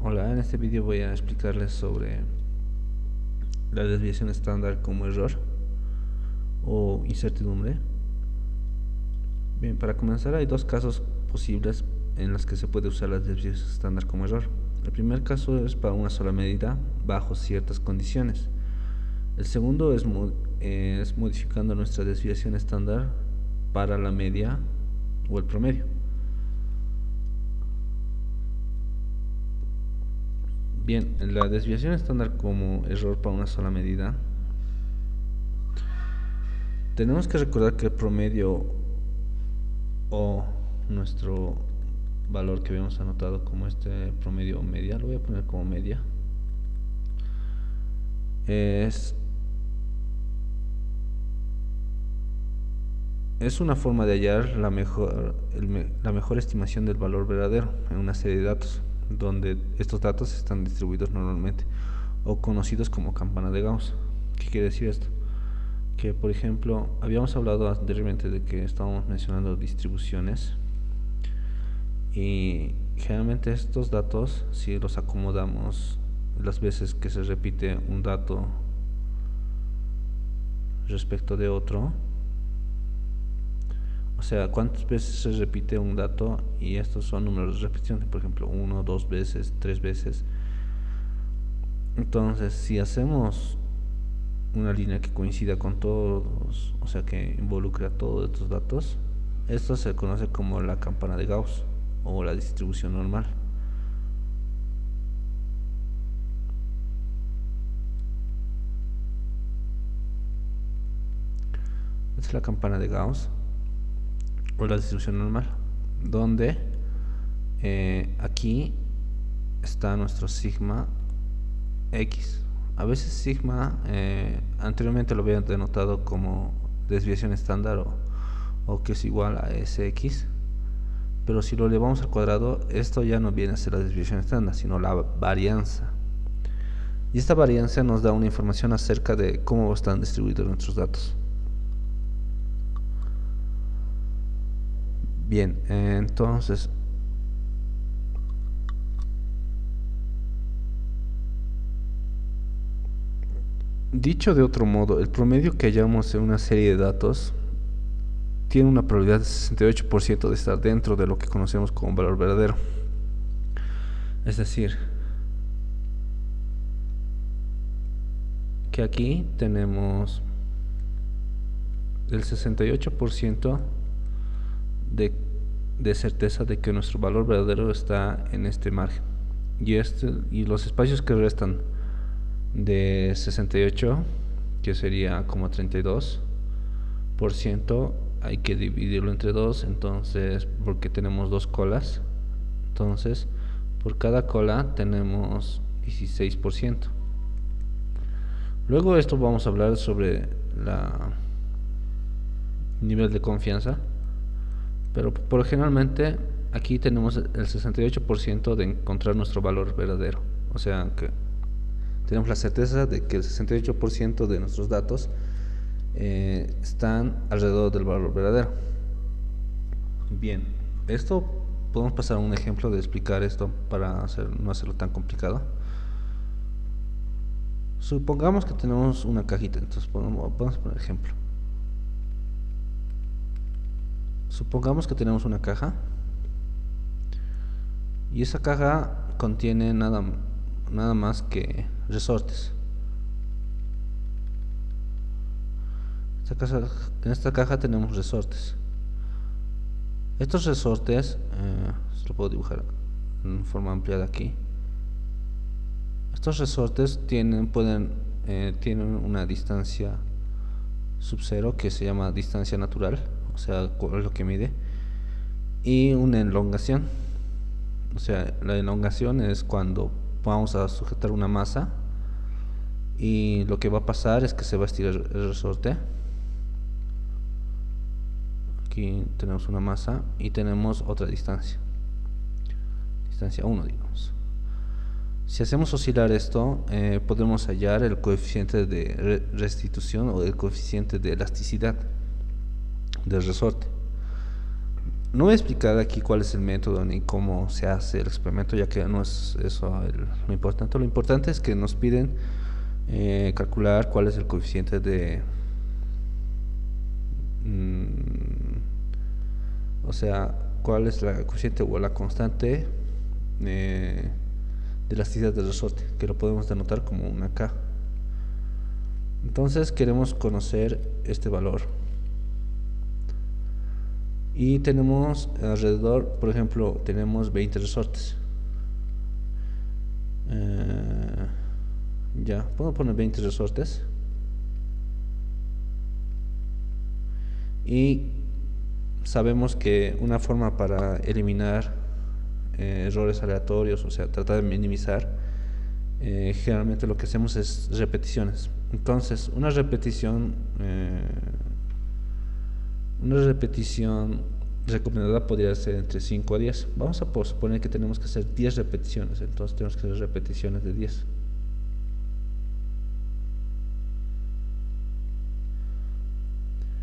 Hola, en este vídeo voy a explicarles sobre la desviación estándar como error o incertidumbre. Bien, para comenzar hay dos casos posibles en los que se puede usar la desviación estándar como error. El primer caso es para una sola medida bajo ciertas condiciones. El segundo es modificando nuestra desviación estándar para la media o el promedio. Bien, la desviación estándar como error para una sola medida, tenemos que recordar que el promedio o nuestro valor que habíamos anotado como este promedio media, lo voy a poner como media, es una forma de hallar la mejor estimación del valor verdadero en una serie de datos, donde estos datos están distribuidos normalmente o conocidos como campana de Gauss. ¿Qué quiere decir esto? Que, por ejemplo, habíamos hablado anteriormente de que estábamos mencionando distribuciones y generalmente estos datos, si los acomodamos las veces que se repite un dato respecto de otro, o sea, cuántas veces se repite un dato, y estos son números de repetición, por ejemplo, 1, 2 veces, 3 veces. Entonces, si hacemos una línea que coincida con todos, o sea, que involucre a todos estos datos, esto se conoce como la campana de Gauss o la distribución normal. Esta es la campana de Gauss o la distribución normal, donde aquí está nuestro sigma x. A veces sigma anteriormente lo había denotado como desviación estándar o que es igual a sx, pero si lo elevamos al cuadrado, esto ya no viene a ser la desviación estándar, sino la varianza. Y esta varianza nos da una información acerca de cómo están distribuidos nuestros datos. Bien, entonces dicho de otro modo, el promedio que hallamos en una serie de datos tiene una probabilidad de 68% de estar dentro de lo que conocemos como valor verdadero. Es decir, que aquí tenemos el 68% de certeza de que nuestro valor verdadero está en este margen. Y los espacios que restan de 68, que sería como 32%, hay que dividirlo entre 2, entonces, porque tenemos dos colas, entonces por cada cola tenemos 16%. Luego esto vamos a hablar sobre la nivel de confianza, pero por generalmente aquí tenemos el 68% de encontrar nuestro valor verdadero, o sea que tenemos la certeza de que el 68% de nuestros datos están alrededor del valor verdadero. Bien, esto podemos pasar a un ejemplo de explicar esto para no hacerlo tan complicado. Supongamos que tenemos una cajita, entonces podemos poner ejemplo. Supongamos que tenemos una caja y esa caja contiene nada más que resortes. En esta caja tenemos resortes. Estos resortes, lo puedo dibujar en forma ampliada aquí. Estos resortes tienen una distancia sub cero que se llama distancia natural, o sea, es lo que mide, y una elongación. O sea, la elongación es cuando vamos a sujetar una masa y lo que va a pasar es que se va a estirar el resorte. Aquí tenemos una masa y tenemos otra distancia 1, digamos. Si hacemos oscilar esto, podemos hallar el coeficiente de restitución o el coeficiente de elasticidad del resorte. No voy a explicar aquí cuál es el método ni cómo se hace el experimento, ya que no es eso lo importante. Lo importante es que nos piden calcular cuál es el coeficiente o sea, cuál es la coeficiente o la constante de elasticidad del resorte, que lo podemos denotar como una K. Entonces queremos conocer este valor. Y tenemos alrededor, por ejemplo, tenemos 20 resortes. Ya, puedo poner 20 resortes. Y sabemos que una forma para eliminar errores aleatorios, o sea, tratar de minimizar, generalmente lo que hacemos es repeticiones. Entonces, una repetición recomendada podría ser entre 5 a 10. Vamos a suponer que tenemos que hacer 10 repeticiones, entonces tenemos que hacer repeticiones de 10.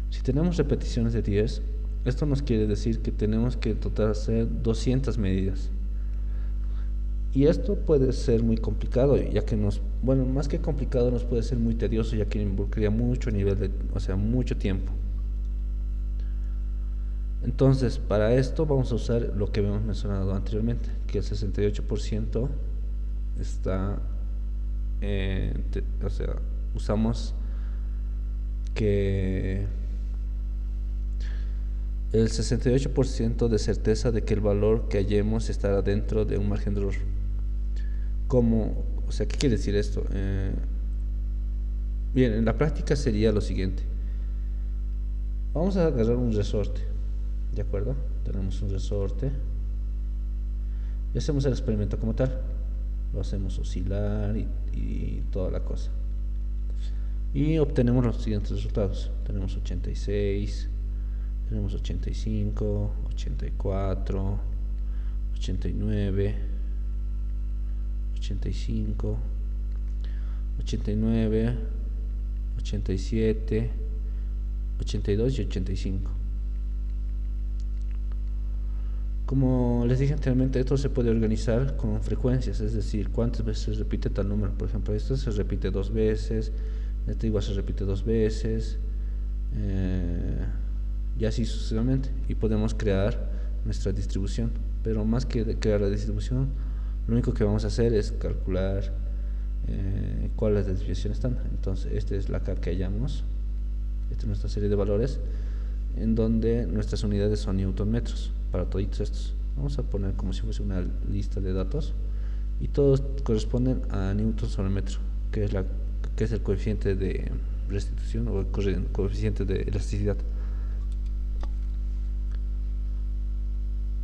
Si tenemos repeticiones de 10, esto nos quiere decir que tenemos que tratar de hacer 200 medidas. Y esto puede ser muy complicado, ya que más que complicado, nos puede ser muy tedioso, ya que involucraría mucho nivel mucho tiempo. Entonces, para esto vamos a usar lo que habíamos mencionado anteriormente, que el 68% está, usamos que el 68% de certeza de que el valor que hallemos estará dentro de un margen de error. ¿Qué quiere decir esto? Bien, en la práctica sería lo siguiente. Vamos a agarrar un resorte, ¿de acuerdo? Tenemos un resorte y hacemos el experimento como tal. Lo hacemos oscilar y toda la cosa. Y obtenemos los siguientes resultados. Tenemos 86, tenemos 85, 84, 89, 85, 89, 87, 82 y 85. Como les dije anteriormente, esto se puede organizar con frecuencias, es decir, cuántas veces se repite tal número. Por ejemplo, esto se repite 2 veces, este igual se repite 2 veces, y así sucesivamente. Y podemos crear nuestra distribución, pero más que crear la distribución, lo único que vamos a hacer es calcular cuál es la desviación estándar. Entonces, esta es la K que hallamos, esta es nuestra serie de valores, en donde nuestras unidades son newton metros para todos estos. Vamos a poner como si fuese una lista de datos y todos corresponden a newton sobre metro, que es el coeficiente de restitución o el coeficiente de elasticidad.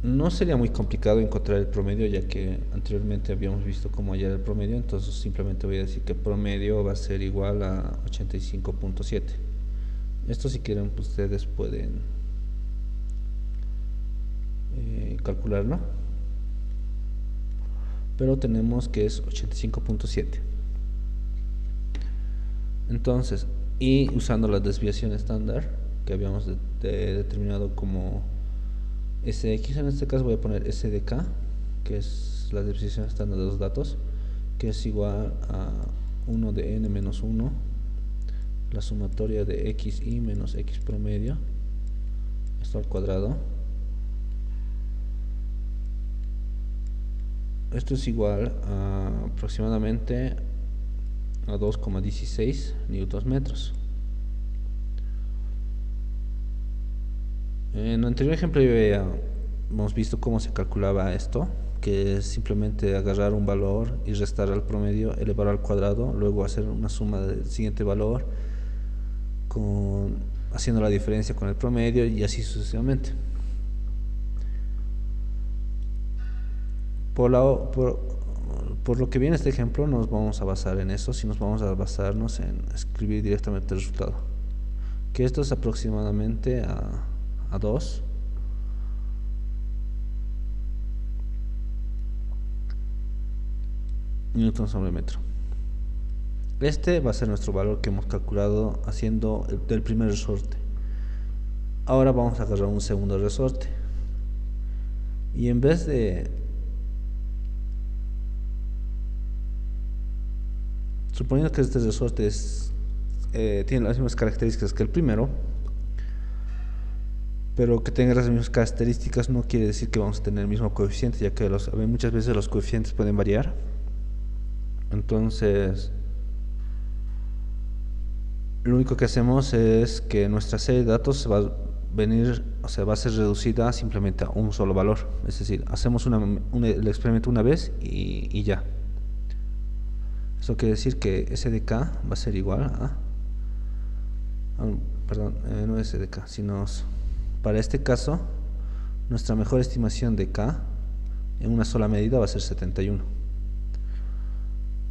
No sería muy complicado encontrar el promedio, ya que anteriormente habíamos visto cómo hallar el promedio. Entonces simplemente voy a decir que el promedio va a ser igual a 85.7. Esto, si quieren, ustedes pueden calcularlo, pero tenemos que es 85.7. entonces, y usando la desviación estándar que habíamos determinado como SX, en este caso voy a poner SDK, que es la desviación estándar de los datos, que es igual a 1 de n menos 1, la sumatoria de xi menos x promedio, esto al cuadrado. Esto es igual a aproximadamente a 2,16 newtons metros. En el anterior ejemplo ya hemos visto cómo se calculaba esto, que es simplemente agarrar un valor y restar al promedio, elevar al cuadrado, luego hacer una suma del siguiente valor haciendo la diferencia con el promedio y así sucesivamente. Por lo que viene este ejemplo, nos vamos a basar en eso, si nos vamos a basarnos en escribir directamente el resultado, que esto es aproximadamente a 2 newton sobre metro. Este va a ser nuestro valor que hemos calculado haciendo del primer resorte. Ahora vamos a agarrar un segundo resorte. Y en vez de, suponiendo que este resorte tiene las mismas características que el primero, pero que tenga las mismas características no quiere decir que vamos a tener el mismo coeficiente, ya que muchas veces los coeficientes pueden variar. Entonces, lo único que hacemos es que nuestra serie de datos va a venir, o sea, va a ser reducida simplemente a un solo valor. Es decir, hacemos el experimento una vez y ya. Eso quiere decir que SDK va a ser igual a perdón, no SDK, sino para este caso, nuestra mejor estimación de K en una sola medida va a ser 71.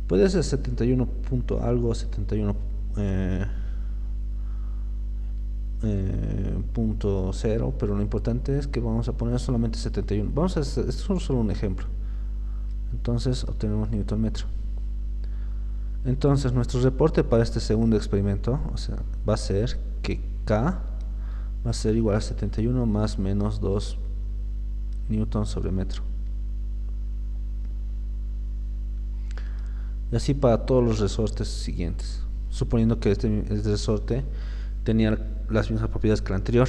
Puede ser 71 punto algo, 71 punto 0, pero lo importante es que vamos a poner solamente 71. Vamos a hacer, esto es solo un ejemplo. Entonces obtenemos newton metro. Entonces nuestro reporte para este segundo experimento, o sea, va a ser que K va a ser igual a 71 más menos 2 newton sobre metro. Y así para todos los resortes siguientes, suponiendo que este resorte tenía las mismas propiedades que el anterior.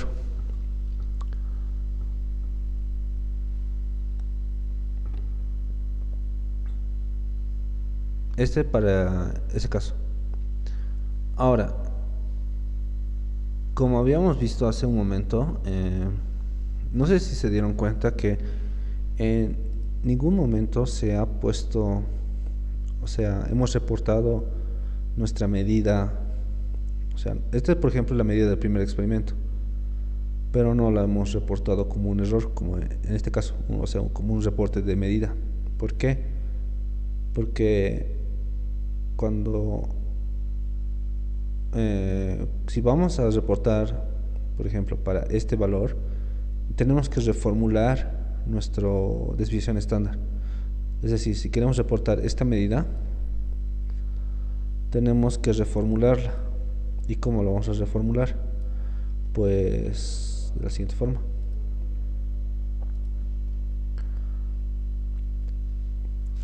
Este para ese caso. Ahora, como habíamos visto hace un momento, no sé si se dieron cuenta que en ningún momento se ha puesto, o sea, hemos reportado nuestra medida. O sea, esta es por ejemplo la medida del primer experimento, pero no la hemos reportado como un error, como en este caso, o sea, como un reporte de medida. ¿Por qué? Porque cuando si vamos a reportar, por ejemplo, para este valor, tenemos que reformular nuestra desviación estándar. Es decir, si queremos reportar esta medida, tenemos que reformularla. ¿Y cómo lo vamos a reformular? Pues de la siguiente forma.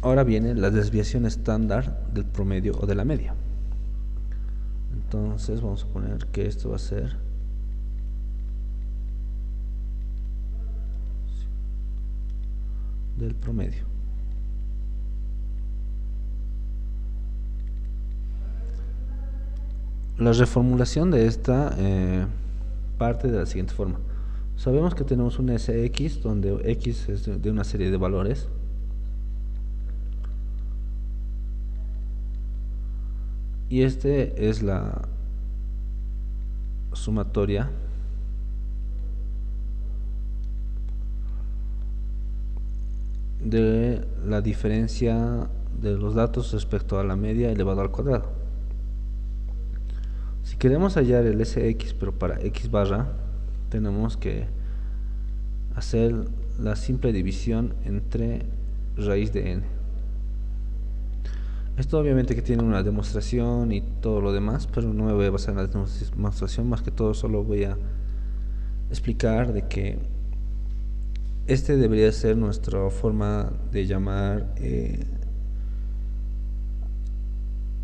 Ahora viene la desviación estándar del promedio o de la media. Entonces vamos a poner que esto va a ser del promedio. La reformulación de esta parte de la siguiente forma. Sabemos que tenemos un Sx donde x es de una serie de valores. Y este es la sumatoria de la diferencia de los datos respecto a la media elevado al cuadrado. Si queremos hallar el Sx pero para x barra, tenemos que hacer la simple división entre raíz de n. Esto obviamente que tiene una demostración y todo lo demás, pero no me voy a basar en la demostración, más que todo solo voy a explicar de que este debería ser nuestra forma de llamar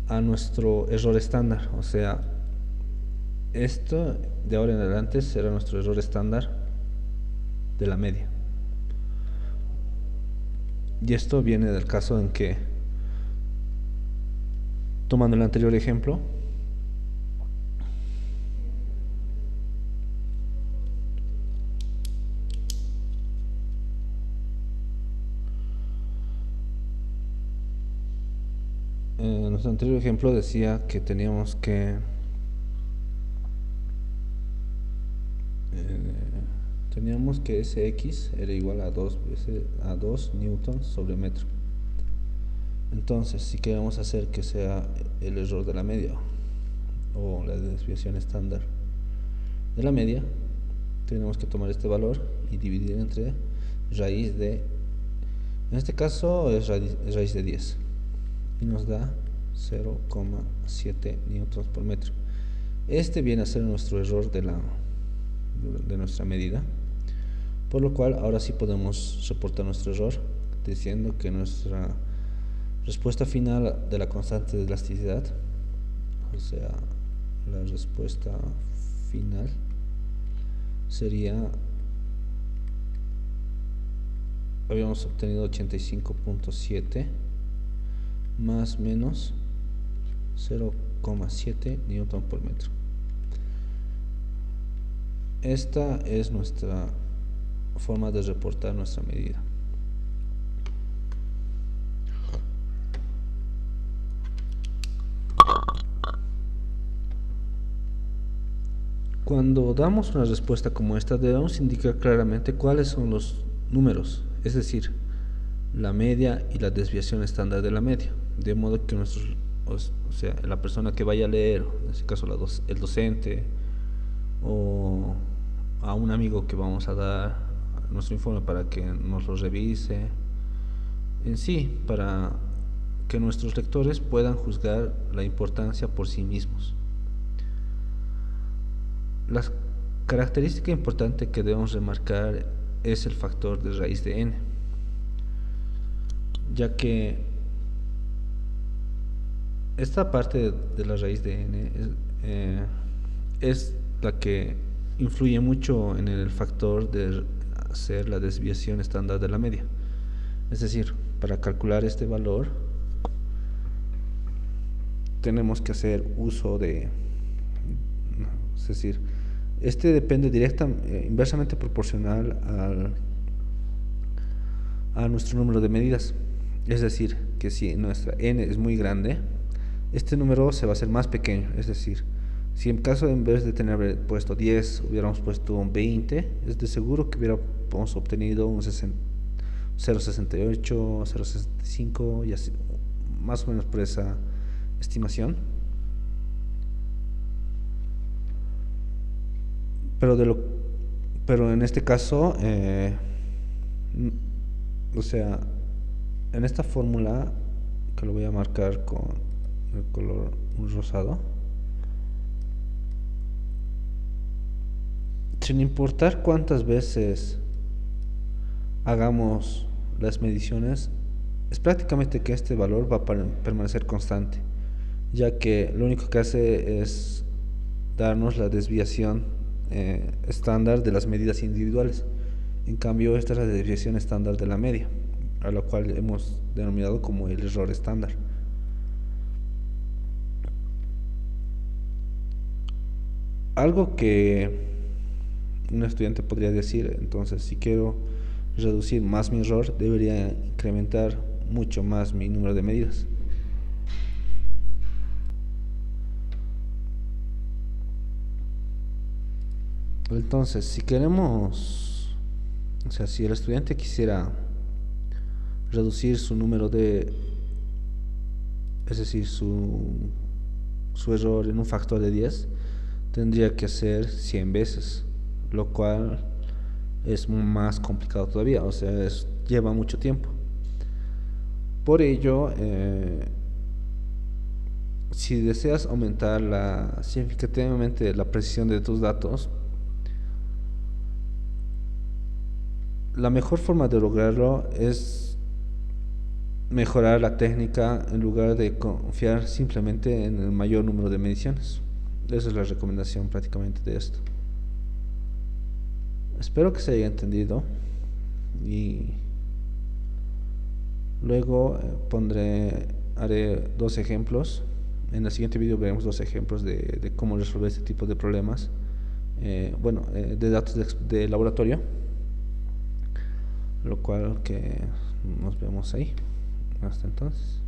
a nuestro error estándar. O sea, esto de ahora en adelante será nuestro error estándar de la media. Y esto viene del caso en que, tomando el anterior ejemplo, nuestro anterior ejemplo decía que teníamos que Sx era igual a 2 newtons sobre metro. Entonces, si queremos hacer que sea el error de la media o la desviación estándar de la media, tenemos que tomar este valor y dividir entre raíz de, en este caso es raíz de 10, y nos da 0,7 newtons por metro. Este viene a ser nuestro error de nuestra medida. por lo cual ahora sí podemos reportar nuestro error diciendo que nuestra respuesta final de la constante de elasticidad, o sea, la respuesta final sería, habíamos obtenido 85.7 más menos 0,7 newton por metro. Esta es nuestra forma de reportar nuestra medida. Cuando damos una respuesta como esta, debemos indicar claramente cuáles son los números, es decir, la media y la desviación estándar de la media, de modo que la persona que vaya a leer, en este caso el docente o a un amigo que vamos a dar nuestro informe para que nos lo revise, en sí, para que nuestros lectores puedan juzgar la importancia por sí mismos. La característica importante que debemos remarcar es el factor de raíz de n, ya que esta parte de la raíz de n es la que influye mucho en el factor de hacer la desviación estándar de la media. Es decir, para calcular este valor tenemos que hacer uso de, es decir, este depende inversamente proporcional a nuestro número de medidas. Es decir, que si nuestra n es muy grande, este número se va a hacer más pequeño. Es decir, si en caso en vez de tener puesto 10 hubiéramos puesto un 20, es de seguro que hubiéramos obtenido un 0,68, 0,65 y así, más o menos por esa estimación. Pero en este caso, o sea, en esta fórmula, que lo voy a marcar con el color rosado, sin importar cuántas veces hagamos las mediciones, es prácticamente que este valor va a permanecer constante, ya que lo único que hace es darnos la desviación estándar de las medidas individuales. En cambio, esta es la desviación estándar de la media, a la cual hemos denominado como el error estándar. Algo que un estudiante podría decir, entonces, si quiero reducir más mi error, debería incrementar mucho más mi número de medidas. Entonces, si queremos, o sea, si el estudiante quisiera reducir su número es decir, su error en un factor de 10, tendría que hacer 100 veces, lo cual es más complicado todavía, o sea, lleva mucho tiempo. Por ello, si deseas aumentar significativamente la precisión de tus datos, la mejor forma de lograrlo es mejorar la técnica en lugar de confiar simplemente en el mayor número de mediciones. Esa es la recomendación prácticamente de esto. Espero que se haya entendido y luego haré 2 ejemplos. En el siguiente vídeo veremos 2 ejemplos de cómo resolver este tipo de problemas, de datos de laboratorio, lo cual que nos vemos ahí. Hasta entonces.